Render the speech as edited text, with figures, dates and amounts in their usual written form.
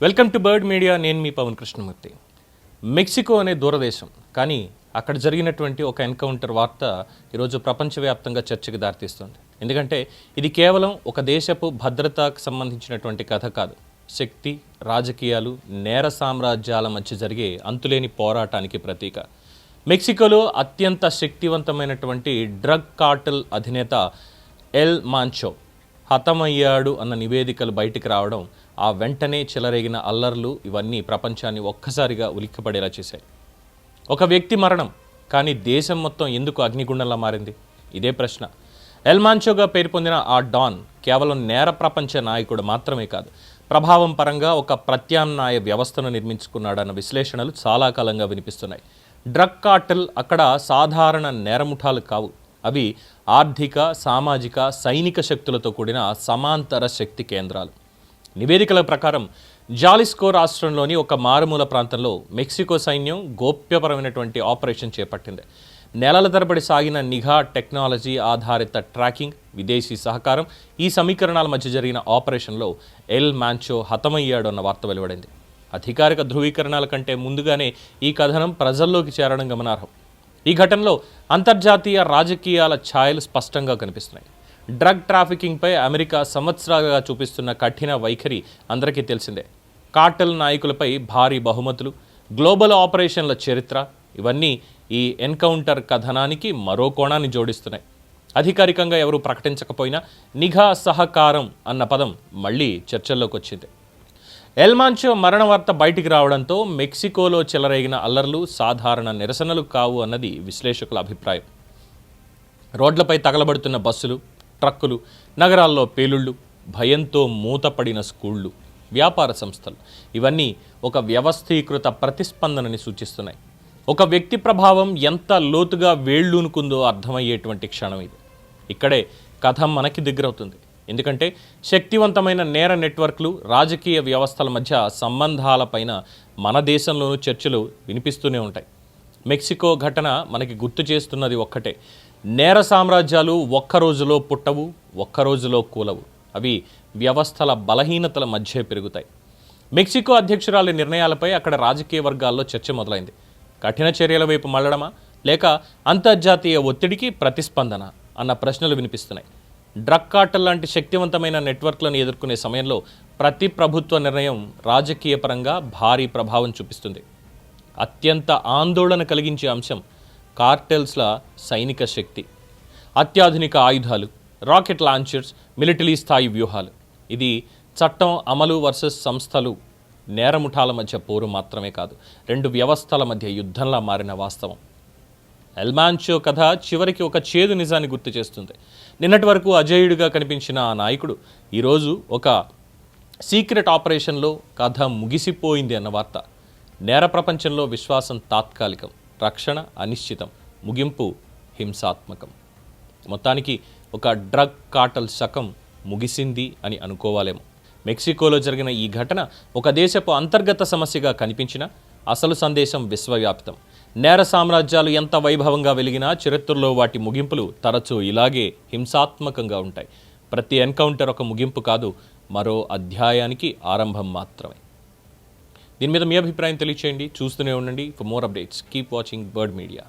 Welcome to bird media. నేను మీ Pawan Krishnamurthy. Mexico అనే దూరదేశం, కానీ అక్కడ జరిగినటువంటి ఒక ఎన్కౌంటర్ వార్త ఈరోజు ప్రపంచవ్యాప్తంగా చర్చకు దారితీస్తుంది. ఎందుకంటే ఇది కేవలం ఒక దేశపు భద్రతకు సంబంధించినటువంటి కథ కాదు. శక్తి, రాజకీయాలు, నేర సామ్రాజ్యాల మధ్య జరిగే అంతులేని పోరాటానికి ప్రతీక. మెక్సికోలో అత్యంత శక్తివంతమైనటువంటి డ్రగ్ కార్టెల్ అధినేత ఎల్ మాంచో హతమయ్యాడు అన్న నివేదికలు బయటికి రావడం, ఆ వెంటనే చెలరేగిన అల్లర్లు ఇవన్నీ ప్రపంచాన్ని ఒక్కసారిగా ఉలిక్కిపడేలా చేశాయి. ఒక వ్యక్తి మరణం, కానీ దేశం మొత్తం ఎందుకు అగ్నిగుండంలా మారింది? ఇదే ప్రశ్న. ఎల్ మాంచోగా పేరు పొందిన ఆ డాన్ కేవలం నేర ప్రపంచ నాయకుడు మాత్రమే కాదు, ప్రభావం పరంగా ఒక ప్రత్యామ్నాయ వ్యవస్థను నిర్మించుకున్నాడన్న విశ్లేషణలు చాలా కాలంగా వినిపిస్తున్నాయి. డ్రగ్ కార్టెల్ అక్కడ సాధారణ నేరముఠాలు కావు. అవి ఆర్థిక, సామాజిక, సైనిక శక్తులతో కూడిన సమాంతర శక్తి కేంద్రాలు. నివేదికల ప్రకారం జాలిస్కో రాష్ట్రంలోని ఒక మారుమూల ప్రాంతంలో మెక్సికో సైన్యం గోప్యపరమైనటువంటి ఆపరేషన్ చేపట్టింది. నెలల తరబడి సాగిన నిఘా, టెక్నాలజీ ఆధారిత ట్రాకింగ్, విదేశీ సహకారం, ఈ సమీకరణాల మధ్య జరిగిన ఆపరేషన్లో ఎల్ మాంచో హతమయ్యాడు అన్న వార్త వెలువడింది. అధికారిక ధృవీకరణల కంటే ముందుగానే ఈ కథనం ప్రజల్లోకి చేరడం గమనార్హం. ఈ ఘటనలో అంతర్జాతీయ రాజకీయాల ఛాయలు స్పష్టంగా కనిపిస్తున్నాయి. డ్రగ్ ట్రాఫికింగ్పై అమెరికా సంవత్సరాలుగా చూపిస్తున్న కఠిన వైఖరి అందరికీ తెలిసిందే. కార్టెల్ నాయకులపై భారీ బహుమతులు, గ్లోబల్ ఆపరేషన్ల చరిత్ర, ఇవన్నీ ఈ ఎన్కౌంటర్ కథనానికి మరో కోణాన్ని జోడిస్తున్నాయి. అధికారికంగా ఎవరూ ప్రకటించకపోయినా నిఘా సహకారం అన్న పదం మళ్ళీ చర్చల్లోకి వచ్చింది. ఎల్ మాంచో మరణ వార్త బయటికి రావడంతో మెక్సికోలో చెలరేగిన అల్లర్లు సాధారణ నిరసనలు కావు అన్నది విశ్లేషకుల అభిప్రాయం. రోడ్లపై తగలబడుతున్న బస్సులు, ట్రక్కులు, నగరాల్లో పేలుళ్ళు, భయంతో మూతపడిన స్కూళ్ళు, వ్యాపార సంస్థలు, ఇవన్నీ ఒక వ్యవస్థీకృత ప్రతిస్పందనని సూచిస్తున్నాయి. ఒక వ్యక్తి ప్రభావం ఎంత లోతుగా వేళ్ళూనుకుందో అర్థమయ్యేటువంటి క్షణం ఇది. ఇక్కడే కథ మనకి దగ్గరవుతుంది. ఎందుకంటే శక్తివంతమైన నేర నెట్వర్క్లు, రాజకీయ వ్యవస్థల మధ్య సంబంధాలపైన మన దేశంలోనూ చర్చలు వినిపిస్తూనే ఉంటాయి. మెక్సికో ఘటన మనకి గుర్తు చేస్తున్నది ఒక్కటే: నేర సామ్రాజ్యాలు ఒక్క రోజులో పుట్టవు, ఒక్క రోజులో కూలవు. అవి వ్యవస్థల బలహీనతల మధ్య పెరుగుతాయి. మెక్సికో అధ్యక్షురాలి నిర్ణయాలపై అక్కడ రాజకీయ వర్గాల్లో చర్చ మొదలైంది. కఠిన చర్యల వైపు మళ్లడమా, లేక అంతర్జాతీయ ఒత్తిడికి ప్రతిస్పందన అన్న ప్రశ్నలు వినిపిస్తున్నాయి. డ్రగ్ కార్టెల్ లాంటి శక్తివంతమైన నెట్వర్క్లను ఎదుర్కొనే సమయంలో ప్రతి ప్రభుత్వ నిర్ణయం రాజకీయ పరంగా భారీ ప్రభావం చూపిస్తుంది. అత్యంత ఆందోళన కలిగించే అంశం కార్టెల్స్ల సైనిక శక్తి. అత్యాధునిక ఆయుధాలు, రాకెట్ లాంచర్స్, మిలిటరీ స్థాయి వ్యూహాలు. ఇది చట్టం అమలు వర్సెస్ సంస్థలు, నేరముఠాల మధ్య పోరు మాత్రమే కాదు, రెండు వ్యవస్థల మధ్య యుద్ధంలా మారిన వాస్తవం. ఎల్ మాంచో కథ చివరికి ఒక చేదు నిజాన్ని గుర్తు చేస్తుంది. నిన్నటి వరకు అజేయుడిగా కనిపించిన ఆ నాయకుడు ఈరోజు ఒక సీక్రెట్ ఆపరేషన్లో కథ ముగిసిపోయింది అన్న వార్త. నేర ప్రపంచంలో విశ్వాసం తాత్కాలికం, రక్షణ అనిశ్చితం, ముగింపు హింసాత్మకం. మొత్తానికి ఒక డ్రగ్ కార్టెల్ శకం ముగిసింది అని అనుకోవాలేమో. మెక్సికోలో జరిగిన ఈ ఘటన ఒక దేశపు అంతర్గత సమస్యగా కనిపించిన అసలు సందేశం విశ్వవ్యాప్తం. నేర సామ్రాజ్యాలు ఎంత వైభవంగా వెలిగినా చరిత్రలో వాటి ముగింపులు తరచూ ఇలాగే హింసాత్మకంగా ఉంటాయి. ప్రతి ఎన్కౌంటర్ ఒక ముగింపు కాదు, మరో అధ్యాయానికి ఆరంభం మాత్రమే. దీని మీద మీ అభిప్రాయం తెలియచేయండి. చూస్తూనే ఉండండి. For more updates keep watching bird media.